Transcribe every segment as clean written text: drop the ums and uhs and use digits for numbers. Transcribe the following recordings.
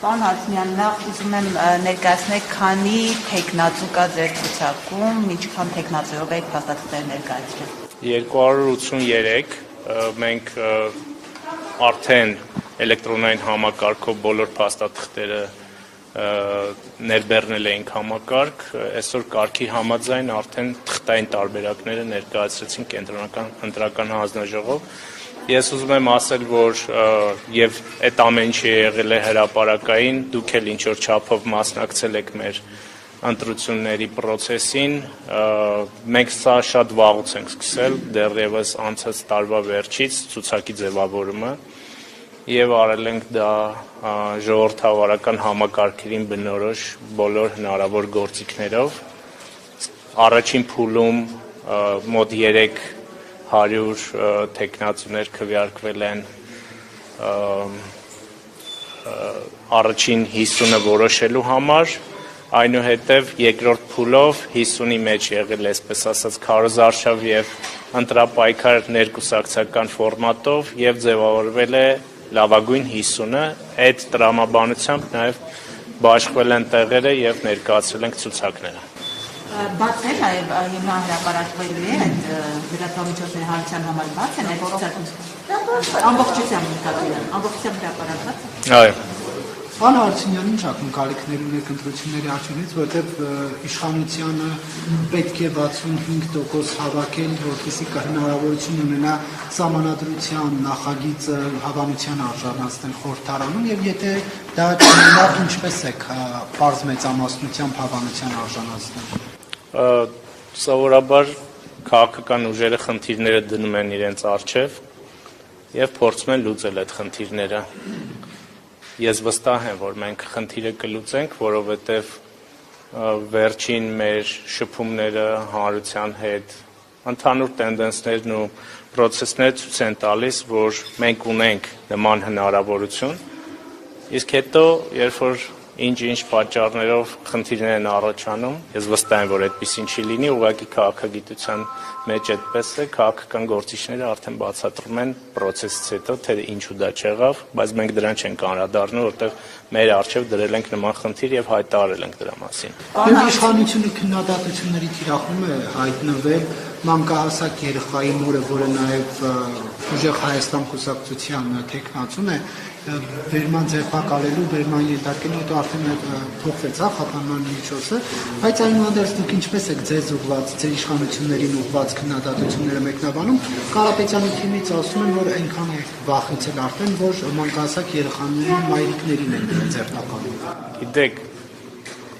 Պարոն Հարությունյան, նախ ուզում եմ ներկայացնել, քանի թեկնածու կա ձեր ցուցակում, ինչքան թեկնածուով եք փաստաթղթեր ներկայացրել։ 283, մենք արդեն էլեկտրոնային համակարգով բոլոր փաստաթղթերը ներբեռնել էինք համակարգ, այսօր կարգի համաձայն արդեն թղթային տարբերակները ներկայացրեցին կենտրոնական ընտրական հանձնաժողով։ Ես ուզում եմ ասել, որ եւ այդ ամեն ինչը եղել է հրապարակային, դուք էլ ինչ-որ չափով մասնակցել եք մեր ընտրությունների process-ին, մենք սա շատ վաղուց ենք սկսել, դեռևս անցած տարվա վերջից ցուցակի ձևավորումը եւ արել ենք դա ժողովրդավարական համակարգերին բնորոշ բոլոր հնարավոր գործիքներով։ Առաջին փուլում մոտ 300 թեկնածուներ քվեարկվել են, առաջին 50-ը որոշելու համար, այնուհետև երկրորդ փուլով 50-ի մեջ եղել է, այսպես ասած, քարոզարշավ եւ ընտրապայքար ներկուսակցական ֆորմատով եւ ձևավորվել է լավագույն 50-ը, այդ տրամաբանությամբ նաեւ բաշխվել են տեղերը եւ ներկայացրել ենք ցուցակները։ Բաց է նաև հիմա հրապարակվելու է այդ լրատվամիջոցների հանրության համար բաց է նաև ամբողջությամբ հրապարակված է։ Այո։ Պարոն Հարությունյան, ինչ ակնկալիքներ ունեք ընտրությունների արդյունքից, որտեղ իշխանությանը պետք է 65% հավաքել, որպեսզի հնարավորություն ունենա սահմանադրության նախագիծը հավանության արժանացնել խորհրդարանում, եւ եթե դա չունենա, ինչպես եք պարզ մեծամասնությամբ հավանության արժանացնել։ Սովորաբար քաղաքական ուժերը խնդիրները դնում են իրենց առջև եւ փորձում են լուծել այդ խնդիրները։ Ես վստահ եմ, որ մենք խնդիրը կլուծենք, որովհետեւ վերջին մեր շփումները հանրության հետ, ընդհանուր տենդենսներն ու process-ները ցույց են տալիս, որ մենք ունենք նման հնարավորություն, իսկ հետո, երբ որ ինչ պատճառներով խնդիրներ են առաջանում, ես վստահ եմ, որ այդպեսին չի լինի, ուղղակի քաղաքագիտության մեջ այդպես է, քաղաքական գործիչները արդեն բացատրում են process-ից հետո, թե ինչու դա չեղավ, բայց մենք դրան չենք անդրադառնում, որտեղ մեր առջև դրել ենք նման խնդիր եւ հայտարարել ենք դրա մասին։ Եվ իշխանությունը քննադատությունների թիրախում է հայտնվել մանկահասակ երեխայի մորը, որը նաեւ ուժեղ Հայաստան կուսակցության թեկնածուն է, վերման ձերբակալելու, վերման ենթարկելու, հետո արդեն փոխվեց խափանման միջոցը, բայց այնուհանդերձ դուք ինչպես եք ձեզ ուղղված, ձեր իշխանություններին ուղղված քննադատությունները մեկնաբանում, Կարապետյանի թիմից ասում են, որ այնքան է վախեցել արդեն, որ մանկահասակ երեխաներին մայրիկներին են ձերբակալում։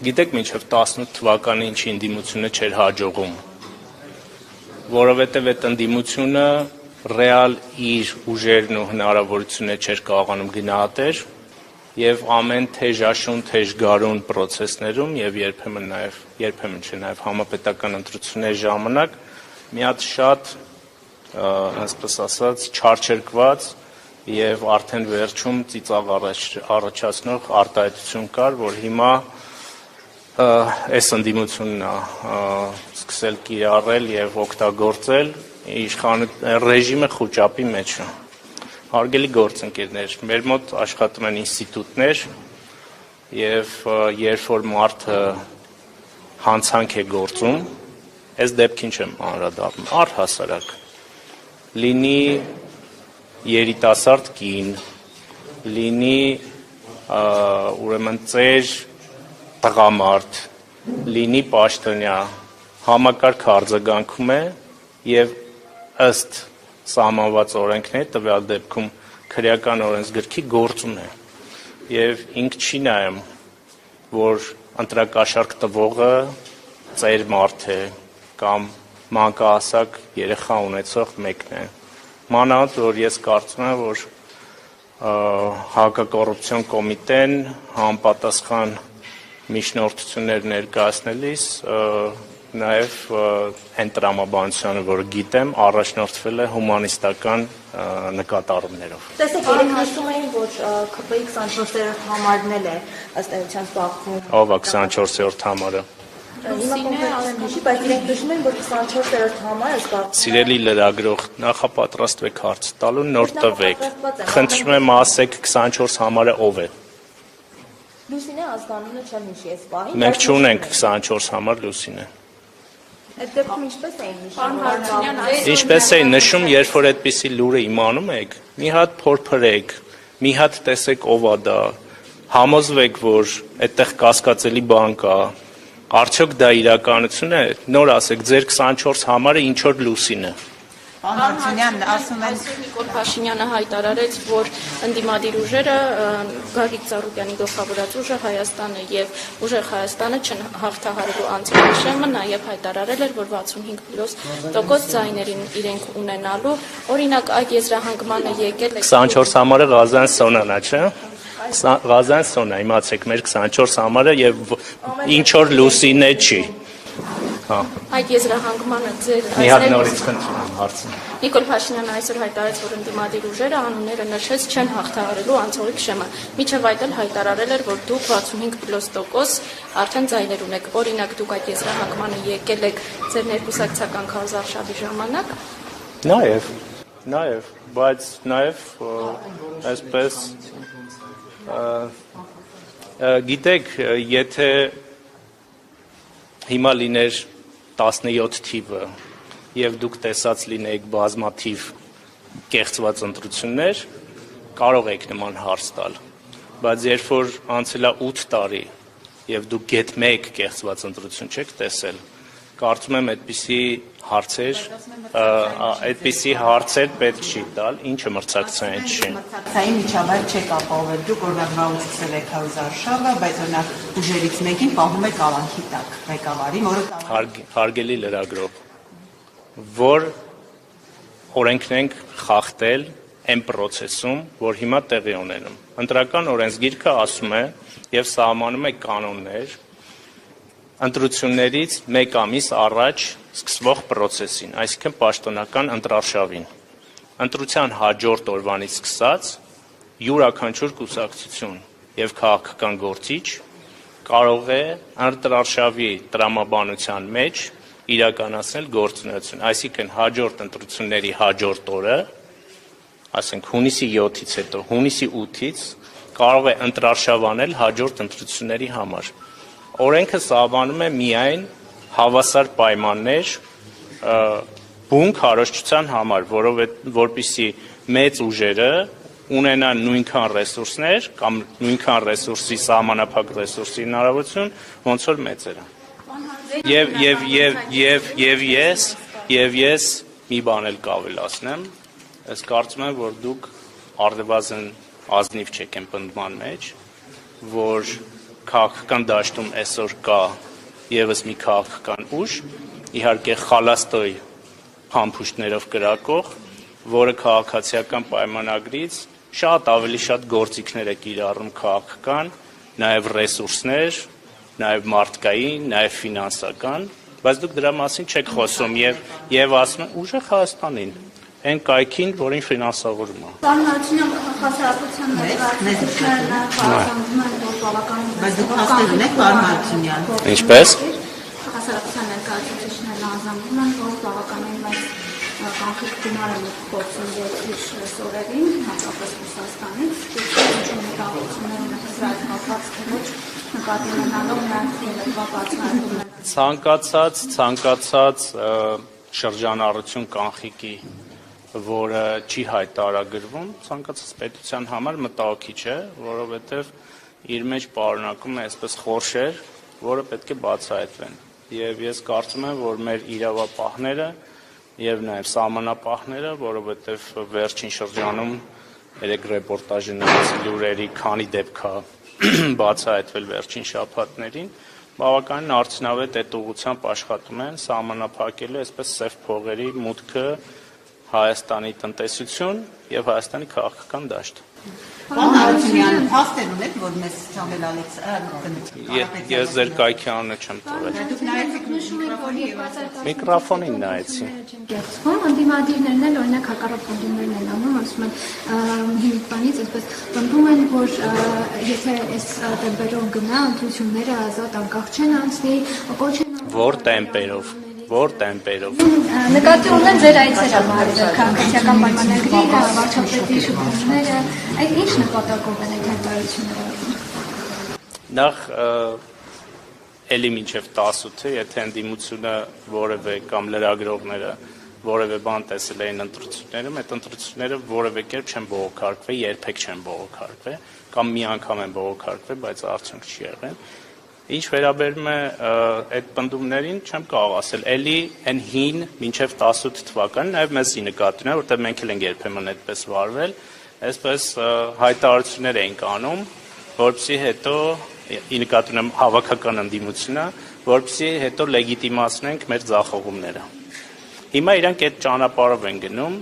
Գիտեք, մինչև 18 թվականի ինչի ընդդիմությունը չէր հաջողում, որովհետև այդ ընդդիմությունը ռեալ իր ուժերն ու հնարավորությունները չէր կարողանում գնահատել եւ ամեն թեժաշուն, թեժգարուն process-ներում եւ երբեմն չէ նաեւ համապետական ընտրությունների ժամանակ մի հատ շատ, այսպես ասած, չարչերկված եւ արդեն վերջում ծիծաղ առաջացնող արտահայտություն կար, որ հիմա այս ընդդիմությունն է սկսել կիրառել եւ օգտագործել ռեժիմը խոճապի մեջ է։ Հարգելի գործընկերներ, մեր մոտ աշխատում են ինստիտուտներ եւ երբ որ մարդը հանցանք է գործում, այս դեպքին չեմ անդրադառնում, առհասարակ լինի երիտասարդ կին, լինի ուրեմն ծեր տղամարդ, լինի պաշտոնյա, համակարգ արձագանքում է եւ ըստ սահմանված օրենքների տվյալ դեպքում քրեական օրենսգրքի գործում է եւ ինք չի նայում, որ ընտրակաշառք տվողը ծեր մարդ է կամ մանկահասակ երեխա ունեցող մեկն է։ Մանավանդ որ ես կարծում եմ, որ հակակոռուպցիոն կոմիտեն համապատասխան միջնորդություններ ներկայացնելիս նաև այն տրամաբանությանը, որ գիտեմ, առաջնորդվել է հումանիստական նկատառումներով։ Տեսեք, երեք ասում էին, որ ԿՊ-ի 24-րդ համարն էլ է ըստ էության զբաղվում։ Ով է 24-րդ համարը։ Հիմա կոնկրետ չի, բայց իրենք նշում են, որ 24-րդ համարը զբաղվում։ Սիրելի լրագրող, նախապատրաստվեք հարց տալու, նոր տվեք։ Խնդրում եմ ասեք 24 համարը ով է։ Լուսինե ազգանունը չեմ հիշի այս պահին։ Մենք չունենք 24 համար Լուսինե։ Այդ դեպքում ինչպես էին նշում։ Ինչպես էին նշում, երբ որ այդպիսի լուրը իմանում եք, մի հատ փորփրեք, մի հատ տեսեք ով է դա, համոզվեք, որ այդտեղ կասկածելի բան կա, արդյոք դա իրականություն է, նոր ասեք, ձեր 24 համարը ինչ որ Լուսին է։ Պարոն Հարությունյան, ասում են Նիկոլ Փաշինյանը հայտարարեց, որ ընդդիմադիր ուժերը Գագիկ Ծառուկյանի գլխավորած ուժը Հայաստանը եւ ուժեղ Հայաստանը չեն հաղթահարելու անձնաշեմը, նաեւ հայտարարել էր, որ 65% ձայներին իրենք ունենալու, օրինակ այդ եզրահանգմանը եկել է 24 համարը Ղազան Սոնանա, չէ՞։ Ղազան Սոնա, իմացեք, մեր 24 համարը եւ ինչ որ Լուսինե չի։ Հա։ Այդ եզրահանգմանը ձեր Մի հատ նորից խնդրում եմ հարցը։ Նիկոլ Փաշինյանը այսօր հայտարարեց, որ ընդդիմադիր ուժերը անունները նշեց չեն հաղթահարելու անցողիկ շեմը։ Միջև այդ էլ հայտարարել էր, որ դուք 65% արդեն ձայներ ունեք։ Օրինակ դուք այդ եզրահանգմանը եկել եք ձեր ներկուսակցական քարոզարշավի ժամանակ։ Նաեւ, բայց նաեւ այսպես գիտեք, եթե հիմա լիներ 17 թիվը եւ դուք տեսած լինեիք բազմաթիվ կեղծված ընտրություններ, կարող եք նման հարց տալ, բայց երբ որ անցել է 8 տարի եւ դուք գետ 1 կեղծված ընտրություն չեք տեսել, կարծում եմ այդպիսի հարցեր պետք չի տալ, ինչը մրցակցային չի։ մրցակցային միջավայր չեք ապահովել, դուք օրինակ նորից եք քարոզարշավը, բայց օրինակ ուժերից մեկին պահում եք ավանքի տակ ղեկավարին, որը Հարգելի լրագրող, որ օրենքն ենք խախտել այն process-ում, որ հիմա տեղի ունենում։ Ընտրական օրենսգիրքը ասում է եւ սահմանում է կանոններ ընտրություններից 1 ամիս առաջ սկսվող process-ին, այսինքն պաշտոնական ընտրարշավին։ Ընտրության հաջորդ օրվանից սկսած յուրաքանչյուր կուսակցություն եւ քաղաքական գործիչ կարող է ընտրարշավի տրամաբանության մեջ իրականացնել գործունեություն, այսինքն հաջորդ ընտրությունների հաջորդ օրը, ասենք հունիսի 7-ից հետո, հունիսի 8-ից կարող է ընտրարշավ անել հաջորդ ընտրությունների համար։ Օրենքը սահմանում է միայն հավասար պայմաններ բուն քարոզչության համար, որովհետեւ մեծ ուժերը ունենան նույնքան ռեսուրսներ կամ նույնքան ռեսուրսի սահմանափակ ռեսուրսի հնարավորություն, ոնց որ մեծերը։ Եվ ես մի բան էլ կավելացնեմ, ես կարծում եմ, որ դուք առնվազն ազնիվ չեք են պնդման մեջ, որ քաղաքական դաշտում այսօր կա եւս մի քաղաքական ուժ, իհարկե խալաստոյ փամփուշտներով կրակող, որը քաղաքացիական պայմանագրից շատ ավելի շատ գործիքներ է կիրառում քաղաքական, նաեւ ռեսուրսներ, նաեւ մարդկային, նաեւ ֆինանսական, բայց դուք դրա մասին չեք խոսում եւ ասում եք ուժեղ Հայաստանին, այն կայքին, որին ֆինանսավորում է։ Պարոն Հարությունյան, հասարակության ներկայացուցիչներն խորհրդանշում են, որ բավականին բայց դուք հաստատ ունեք պարոն Հարությունյան։ Ինչպես։ Հասարակության ներկայացուցիչներն անձնանում են, որ բավականին մեծ կանխիկ գումար են փոխում երկիր սորերին, հատկապես Ռուսաստանից, իսկ մտահոգություններ ունեն Իսրայել կապված թեմոջ նկատի ունենալով նրանց բացահայտումներ։ Ցանկացած շրջանառություն կանխիկի, որը չի հայտարարագրվում, ցանկացած պետության համար մտահոգիչ է, որովհետև իր մեջ պարունակում է այսպես խորշեր, որը պետք է բացահայտվեն։ Եվ ես կարծում եմ, որ մեր իրավապահները եւ նաեւ սահմանապահները, որովհետեւ վերջին շրջանում երեք ռեպորտաժի նայեցի լուրերի քանի դեպք է բացահայտվել վերջին շաբաթներին, բավականին արդյունավետ այդ ուղղությամբ աշխատում են սահմանափակելու այսպես սև փողերի մուտքը Հայաստանի տնտեսություն եւ Հայաստանի քաղաքական դաշտ։ Պարոն Հարությունյան, փաստեր ունեք, որ մեզ Սամվելալից Ես ձեր կայքի անունը չեմ տվել։ դուք նայեցիք Միկրոֆոնին նայեցի։ Գեղեցկում ընդդիմադիրներն էլ օրինակ հակառակ պնդումներն են անում, ասում են հիմիկվանից այսպես պնդում են, որ եթե այս տեմպերով գնա ընտրությունները ազատ անկախ չեն անցնի, կոչ են Որ տեմպերով։ Նկատի ունեն ձեր այցերը քաղաքացիական պայմանագրի, վարչապետի շփումները, այդ ինչ նպատակով են այդ հայտարարությունները։ Նախ էլի մինչև 18-ը, եթե ընդդիմությունը որևէ կամ լրագրողները որևէ բան տեսել էին ընտրություններում, այդ ընտրությունները որևէ կերպ չեն բողոքարկվել, երբեք չեն բողոքարկվել, կամ մի անգամ են բողոքարկվել, բայց արդյունք չի եղել։ Ինչ վերաբերում է այդ պնդումներին, չեմ կարող ասել, էլի այն հին մինչև 18 թվականը, նաև մեզի նկատի ունի, որտեղ մենք էլ ենք երբեմն այդպես վարվել, այսպես հայտարարություններ էինք անում, որպեսզի հետո ի նկատի ունեմ հավաքական ընդդիմությունը, որպեսզի հետո լեգիտիմացնենք մեր ձախողումները։ Հիմա իրանք այդ ճանապարհով են գնում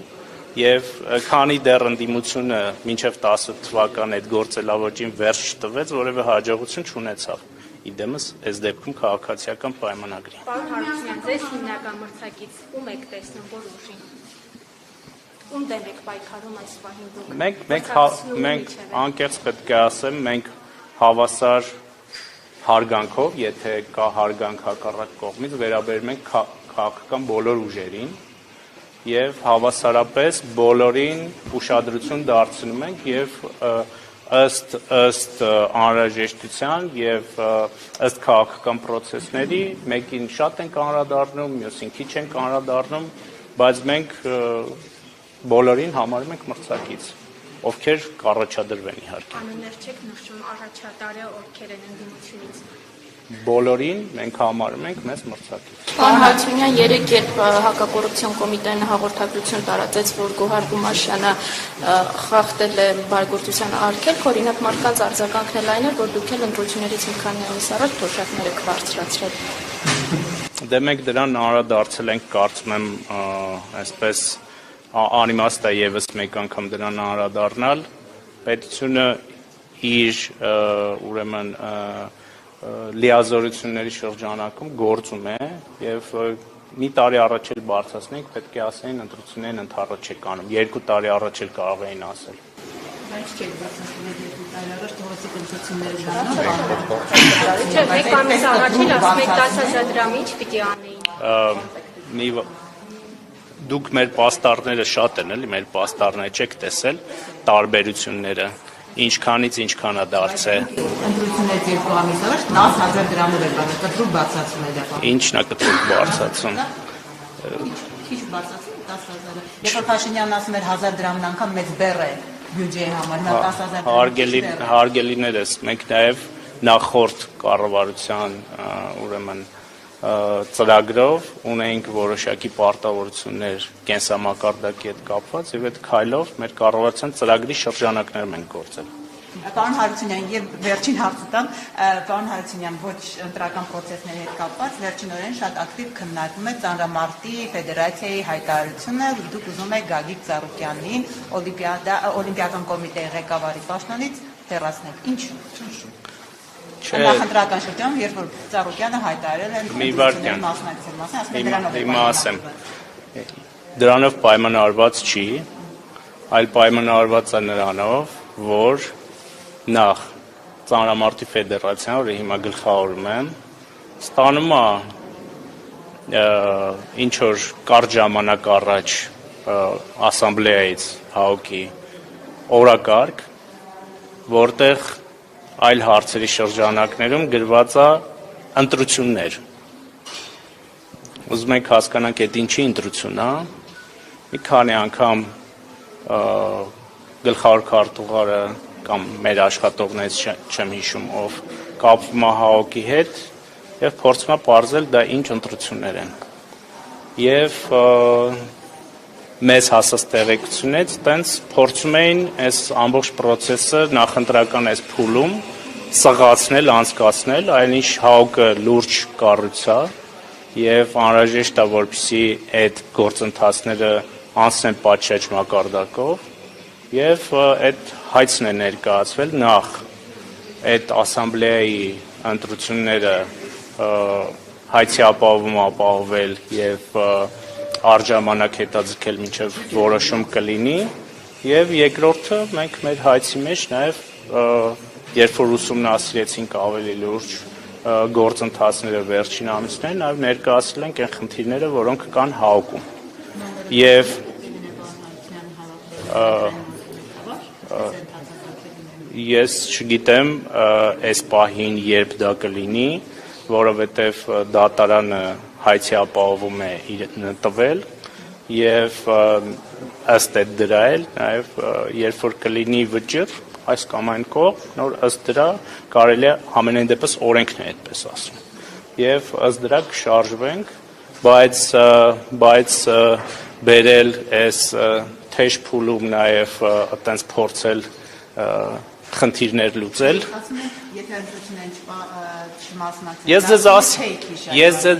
եւ քանի դեռ ընդդիմությունը մինչև 18 թվական այդ գործելավոճին վերջ չտվեց, որևէ հաջողություն չունեցավ։ Իդեմս այս դեպքում քաղաքացիական պայմանագրի։ Պարոն Հարությունյան, ձեզ հիմնական մրցակից ում եք տեսնում, որ ուժին։ Ում դեմ եք պայքարում այս պահին դուք։ Մենք անկեղծ պետք է ասեմ, մենք հավասար հարգանքով, եթե կա հարգանք հակառակ կողմից, վերաբերում ենք քաղաքական բոլոր ուժերին եւ հավասարապես բոլորին ուշադրություն դարձնում ենք եւ ըստ անհրաժեշտության եւ ըստ քաղաքական process-ների մեկին շատ ենք անդրադառնում, մյուսին քիչ ենք անդրադառնում, բայց մենք բոլորին համարում ենք մրցակից, ովքեր կառաջադրվեն իհարկե։ Անուններ չեք նշում առաջատարը, ովքեր են ընդդիմությունից։ Բոլորին մենք համարում ենք մեզ մրցակից։ Պարոն Հարությունյան, երեք երբ հակակոռուպցիոն կոմիտեն հաղորդագրություն տարածեց, որ Գոհար Գումաշյանը խախտել է բարեգործության արգելք, օրինակ մարդկանց արձագանքն էլ այն էր, որ դուք էլ ընտրություններից մի քանի ամիս առաջ թոշակներ եք բարձրացրել։ Դե մենք դրան անդրադարձել ենք, կարծում եմ, այսպես անիմաստ է եւս մեկ անգամ դրան անդրադառնալ։ Պետությունը իր ուրեմն լիազորությունների շրջանակում գործում է եւ մի տարի առաջ էլ բարձրացնենք, պետք է ասեին ընտրություններն ընդառաջ չեք անում, 2 տարի առաջ էլ կարող էին ասել։ Բայց չեք բարձրացնել 2 տարի առաջ թողոցիկ ընտրությունները ժամանակ։ Չէ, մեկ ամիս առաջ էլ ասում եք 10,000 դրամ ինչ պիտի անեին։ Դուք մեր պաստառները շատ են, էլի, մեր պաստառները չեք տեսել տարբերությունները։ Ինչքանից ինչքան է դարձել։ Ընտրություններից 2 ամիս առաջ 10,000 դրամով էր բանը, կտրուկ բարձրացում էր դա։ Ինչն է կտրուկ բարձրացում։ Քիչ բարձրացում 10,000-ը։ Երբ որ Փաշինյանն ասում էր 1000 դրամն անգամ մեծ բեռ է բյուջեի համար, նա 10,000 հարգելիներս, մենք նաև նախորդ կառավարության ուրեմն ծրագրով ունենք որոշակի պարտավորություններ կենսամակարդակի հետ կապված եւ այդ քայլով մեր կառավարության ծրագրի շրջանակներում ենք գործել։ Պարոն Հարությունյան, եւ վերջին հարցը տամ, պարոն Հարությունյան, ոչ ընտրական process-ների հետ կապված, վերջինորեն շատ ակտիվ քննարկում է Ծանրամարտի ֆեդերացիայի հայտարարությունը, դուք ուզում եք Գագիկ Ծառուկյանին Օլիմպիական կոմիտեի ղեկավարի պաշտոնից հեռացնել։ Ինչ։ Նախընտրական շրջանում, երբ որ Ծառուկյանը հայտարարել են ընտրությունների մասնակցել, հիմա ասեմ, դրանով պայմանավորված չի, այլ պայմանավորված է նրանով, որ նախ Ծանրամարտի ֆեդերացիան, որը հիմա գլխավորում եմ, ստանում է ինչ որ կարճ ժամանակ առաջ ասամբլեայից ՀԱՕԿ-ի օրակարգ, որտեղ այլ հարցերի շրջանակներում գրված է ընտրություններ։ Ուզում եք հասկանանք այդ ինչի ընտրություն է, մի քանի անգամ գլխավոր քարտուղարը կամ մեր աշխատողներից չեմ հիշում ով կապվում է ՀԱՕԿ-ի հետ եւ փորձում է պարզել դա ինչ ընտրություններ են։ Եվ մեզ հասած տեղեկությունից տենց փորձում էին այս ամբողջ process-ը նախընտրական այս փուլում սղացնել, անցկացնել, այնինչ ՀԱՕԿ-ը լուրջ կառույց է եւ անհրաժեշտ է որպեսզի այդ գործընթացները անցնեն պատշաճ մակարդակով եւ այդ հայցն է ներկայացվել նախ այդ ասամբլեայի ընտրությունները հայցի ապահովել եւ արժանանակ հետաձգել մինչև որոշում կլինի եւ երկրորդը մենք մեր հայցի մեջ նաեւ երբ որ ուսումնասիրեցինք ավելի լուրջ գործընթացները վերջին ամիսներին նաեւ ներկայացրել ենք այն խնդիրները, որոնք կան ՀԱՕԿ-ում եւ Ես չգիտեմ այս պահին երբ դա կլինի, որովհետև դատարանը հայցի ապահովում է իր տվել եւ ըստ այդ դրա էլ նաեւ երբ որ կլինի վճիռ այս կամ այն կողմ, նոր ըստ դրա կարելի է ամենայն դեպս օրենքն է այդպես ասում եւ ըստ դրա կշարժվենք, բայց բերել այս թեժ փուլում նաեւ այտենց փորձել խնդիրներ լուծել։ Ասում եք, եթե ընտրություններին չմասնակցեք,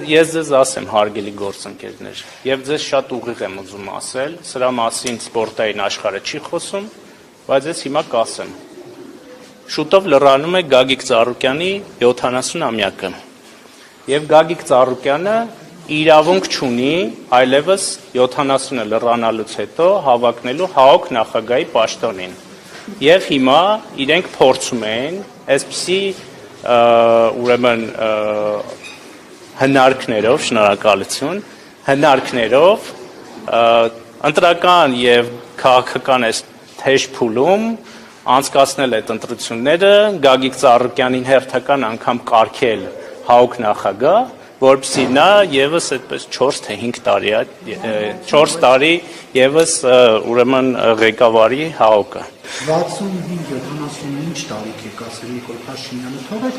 ես ձեզ ասեմ, հարգելի գործընկերներ, եւ ձեզ շատ ուղիղ եմ ուզում ասել, սրա մասին սպորտային աշխարհը չի խոսում, բայց ես հիմա կասեմ։ Շուտով լրանում է Գագիկ Ծառուկյանի 70-ամյակը։ Եվ Գագիկ Ծառուկյանը իրավունք չունի այլևս 70-ը լրանալուց հետո հավակնելու ՀԱՕԿ նախագահի պաշտոնին։ Եվ հիմա իրենք փորձում են այսպիսի ուրեմն հնարքներով, շնորհակալություն, հնարքներով ընտրական եւ քաղաքական այս թեժ փուլում անցկացնել այդ ընտրությունները, Գագիկ Ծառուկյանին հերթական անգամ կարգել ՀԱՕԿ նախագահ, որպեսզի նա եւս այդպես 4 թե 5 տարի 4 տարի եւս ուրեմն ղեկավարի ՀԱՕԿ-ը 65-75 տարիք եք ասել Նիկոլ Փաշինյանը, թողեք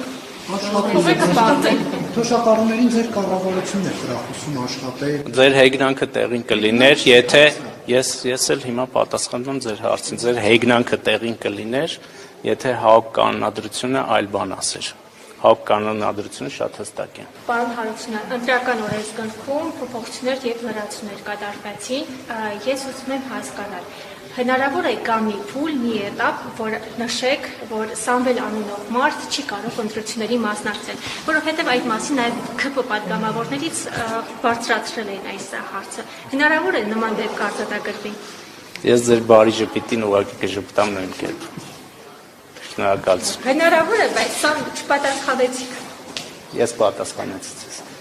թոշակառուներին ձեր կառավարությունն է խրախուսում աշխատել։ Ձեր հեգնանքը տեղին կլիներ, եթե ես էլ հիմա պատասխանում եմ ձեր հարցին, ձեր հեգնանքը տեղին կլիներ, եթե ՀԱՕԿ կանոնադրությունը այլ բան ասեր։ ՀԱՕԿ կանոնադրությունը շատ հստակ է։ Պարոն Հարությունյան, ընտրական օրենսգրքում փոփոխություններ եւ լրացումներ կատարվեցին, ես ուզում եմ հասկանալ, հնարավոր է կա մի փուլ, մի էտապ, որ նշեք, որ Սամվել անունով մարդ չի կարող ընտրությունների մասնակցել, որովհետեւ այդ մասին նաեւ ՔՊ պատգամավորներից բարձրացրել էին այս հարցը։ Հնարավոր է նման դեպք արձանագրվի։ Ես ձեր բարի ժպիտին ուղղակի կժպտամ նույն կերպ։ Շնորհակալություն։ Հնարավոր է, բայց սա չպատասխանեցիք։ Ես պատասխանեցի ձեզ։